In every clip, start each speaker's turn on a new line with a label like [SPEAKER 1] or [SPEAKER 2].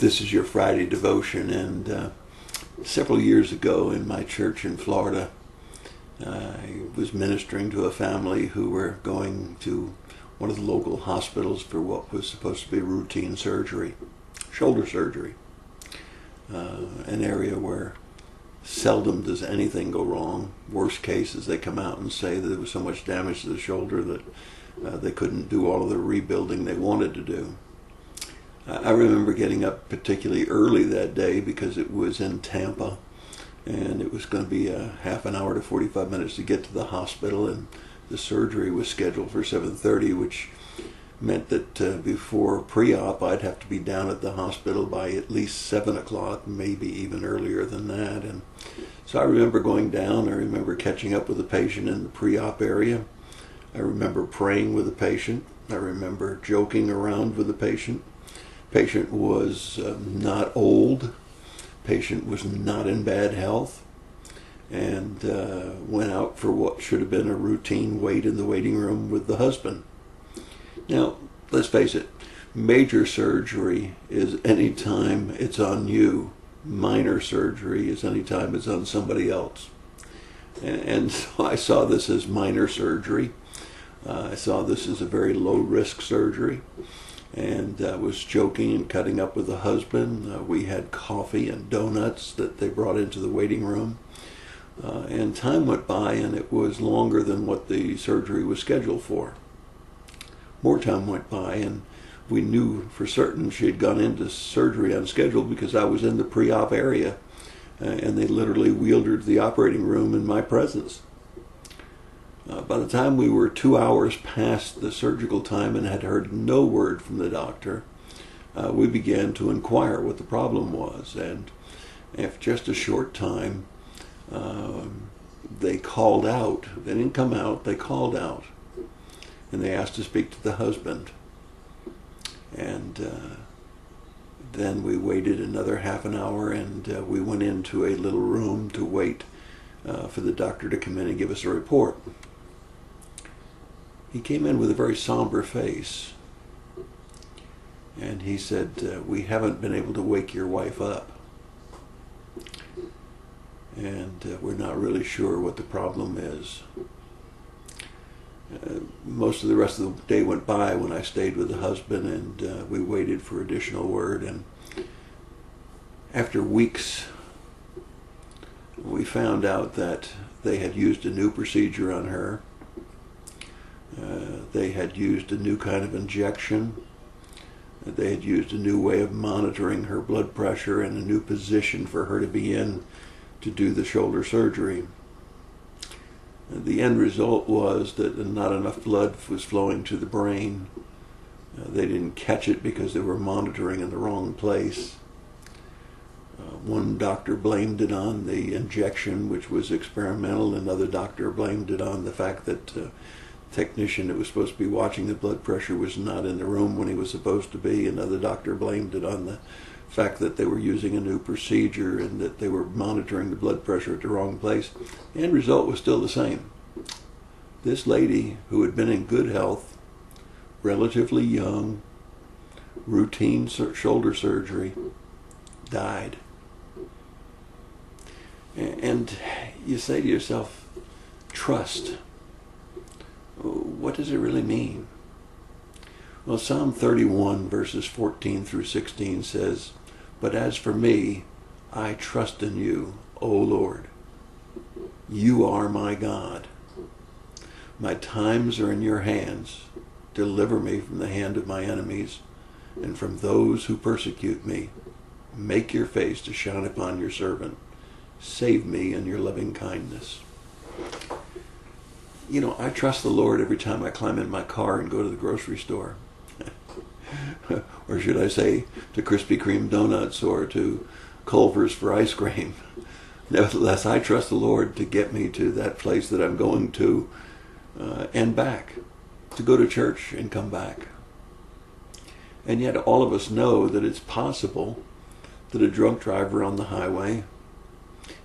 [SPEAKER 1] This is your Friday devotion, and several years ago in my church in Florida, I was ministering to a family who were going to one of the local hospitals for what was supposed to be routine surgery, shoulder surgery, an area where seldom does anything go wrong. Worst case is they come out and say that there was so much damage to the shoulder that they couldn't do all of the rebuilding they wanted to do. I remember getting up particularly early that day because it was in Tampa, and it was going to be a half an hour to 45 minutes to get to the hospital, and the surgery was scheduled for 7:30, which meant that before pre-op I'd have to be down at the hospital by at least 7 o'clock, maybe even earlier than that. And so I remember going down. I remember catching up with the patient in the pre-op area. I remember praying with the patient. I remember joking around with the patient. Patient was not old. Patient was not in bad health, and went out for what should have been a routine wait in the waiting room with the husband. Now, let's face it, major surgery is any time it's on you. Minor surgery is any time it's on somebody else. And so I saw this as minor surgery. I saw this as a very low-risk surgery. And I was joking and cutting up with the husband. We had coffee and donuts that they brought into the waiting room. And time went by, and it was longer than what the surgery was scheduled for. More time went by, and we knew for certain she had gone into surgery unscheduled because I was in the pre-op area, and they literally wheeled her to the operating room in my presence. By the time we were 2 hours past the surgical time and had heard no word from the doctor, we began to inquire what the problem was. And after just a short time, they called out. They didn't come out, they called out. And they asked to speak to the husband. And then we waited another half an hour, and we went into a little room to wait for the doctor to come in and give us a report. He came in with a very somber face, and he said, "We haven't been able to wake your wife up, and we're not really sure what the problem is." Most of the rest of the day went by when I stayed with the husband, and we waited for additional word. And after weeks, we found out that they had used a new procedure on her. They had used a new kind of injection. They had used a new way of monitoring her blood pressure and a new position for her to be in to do the shoulder surgery. The end result was that not enough blood was flowing to the brain. They didn't catch it because they were monitoring in the wrong place. One doctor blamed it on the injection, which was experimental. Another doctor blamed it on the fact that technician that was supposed to be watching the blood pressure was not in the room when he was supposed to be. Another doctor blamed it on the fact that they were using a new procedure and that they were monitoring the blood pressure at the wrong place. The end result was still the same. This lady, who had been in good health, relatively young, routine shoulder surgery, died. And you say to yourself, trust. What does it really mean? Well, Psalm 31 verses 14 through 16 says, "But as for me, I trust in you, O Lord. You are my God. My times are in your hands. Deliver me from the hand of my enemies and from those who persecute me. Make your face to shine upon your servant. Save me in your loving kindness." You know, I trust the Lord every time I climb in my car and go to the grocery store. Or should I say, to Krispy Kreme donuts or to Culver's for ice cream. Nevertheless, I trust the Lord to get me to that place that I'm going to and back, to go to church and come back. And yet all of us know that it's possible that a drunk driver on the highway,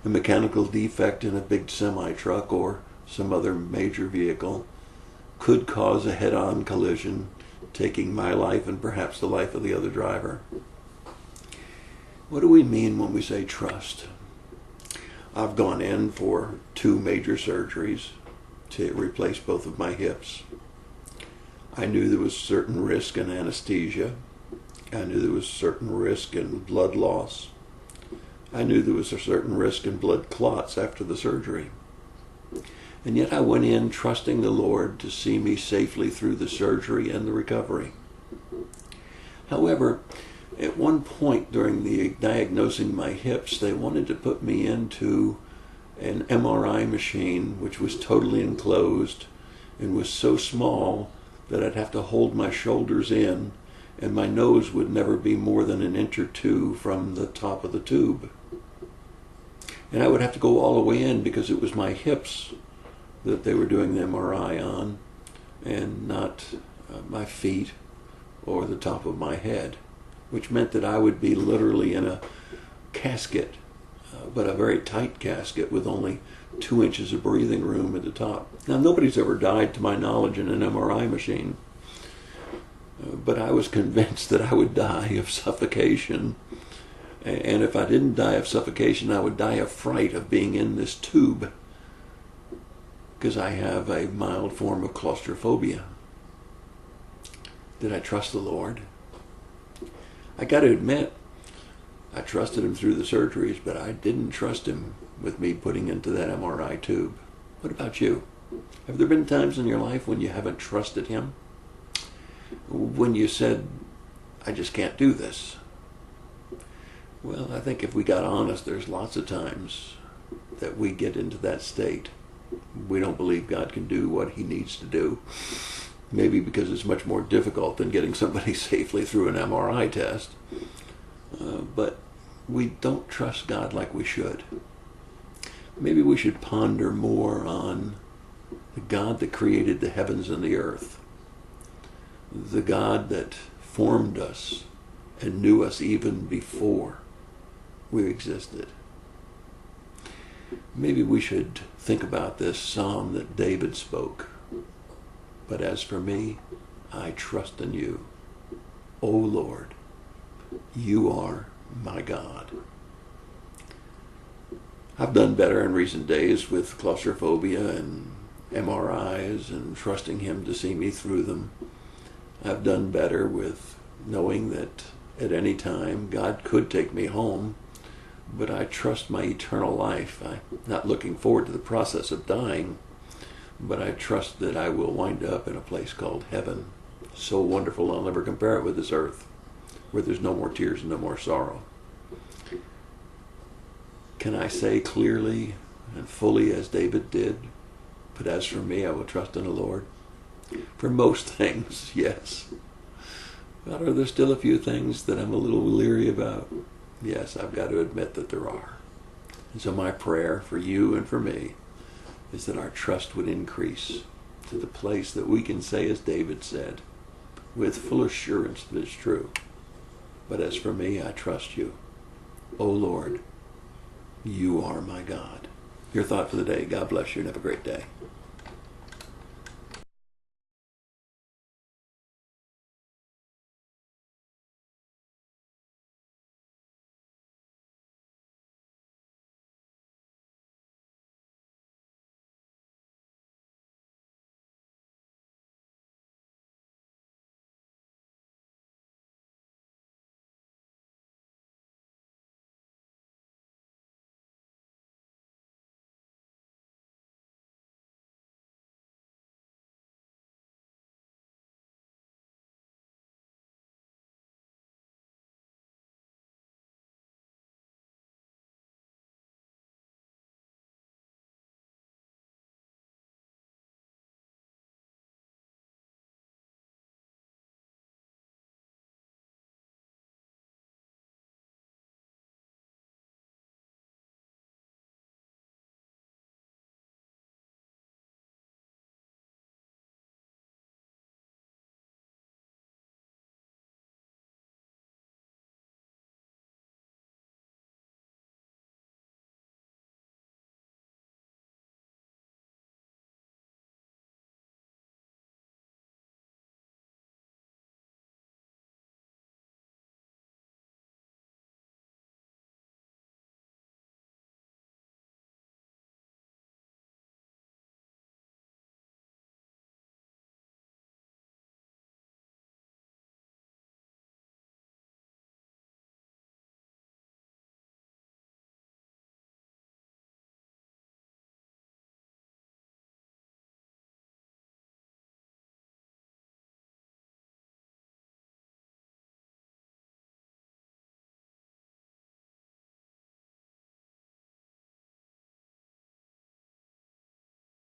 [SPEAKER 1] a mechanical defect in a big semi-truck or some other major vehicle could cause a head-on collision, taking my life and perhaps the life of the other driver. What do we mean when we say trust? I've gone in for 2 major surgeries to replace both of my hips. I knew there was certain risk in anesthesia. I knew there was certain risk in blood loss. I knew there was a certain risk in blood clots after the surgery. And yet I went in trusting the Lord to see me safely through the surgery and the recovery. However, at one point during the diagnosing my hips, they wanted to put me into an MRI machine which was totally enclosed and was so small that I'd have to hold my shoulders in, and my nose would never be more than an inch or 2 from the top of the tube. And I would have to go all the way in because it was my hips that they were doing the MRI on, and not my feet or the top of my head, which meant that I would be literally in a casket, but a very tight casket with only 2 inches of breathing room at the top. Now, nobody's ever died, to my knowledge, in an MRI machine, but I was convinced that I would die of suffocation. And if I didn't die of suffocation, I would die of fright of being in this tube, because I have a mild form of claustrophobia. Did I trust the Lord? I got to admit, I trusted him through the surgeries, but I didn't trust him with me putting into that MRI tube. What about you? Have there been times in your life when you haven't trusted him? When you said, I just can't do this? Well, I think if we got honest, there's lots of times that we get into that state. We don't believe God can do what he needs to do. Maybe because it's much more difficult than getting somebody safely through an MRI test. But we don't trust God like we should. Maybe we should ponder more on the God that created the heavens and the earth. The God that formed us and knew us even before we existed. Maybe we should think about this psalm that David spoke. But as for me, I trust in you. O Lord, you are my God. I've done better in recent days with claustrophobia and MRIs and trusting him to see me through them. I've done better with knowing that at any time God could take me home, but I trust my eternal life. I'm not looking forward to the process of dying, but I trust that I will wind up in a place called heaven. So wonderful, I'll never compare it with this earth, where there's no more tears and no more sorrow. Can I say clearly and fully as David did, but as for me, I will trust in the Lord? For most things, yes. But are there still a few things that I'm a little leery about? Yes, I've got to admit that there are. And so my prayer for you and for me is that our trust would increase to the place that we can say, as David said, with full assurance that it's true. But as for me, I trust you. O Lord, you are my God. Your thought for the day. God bless you and have a great day.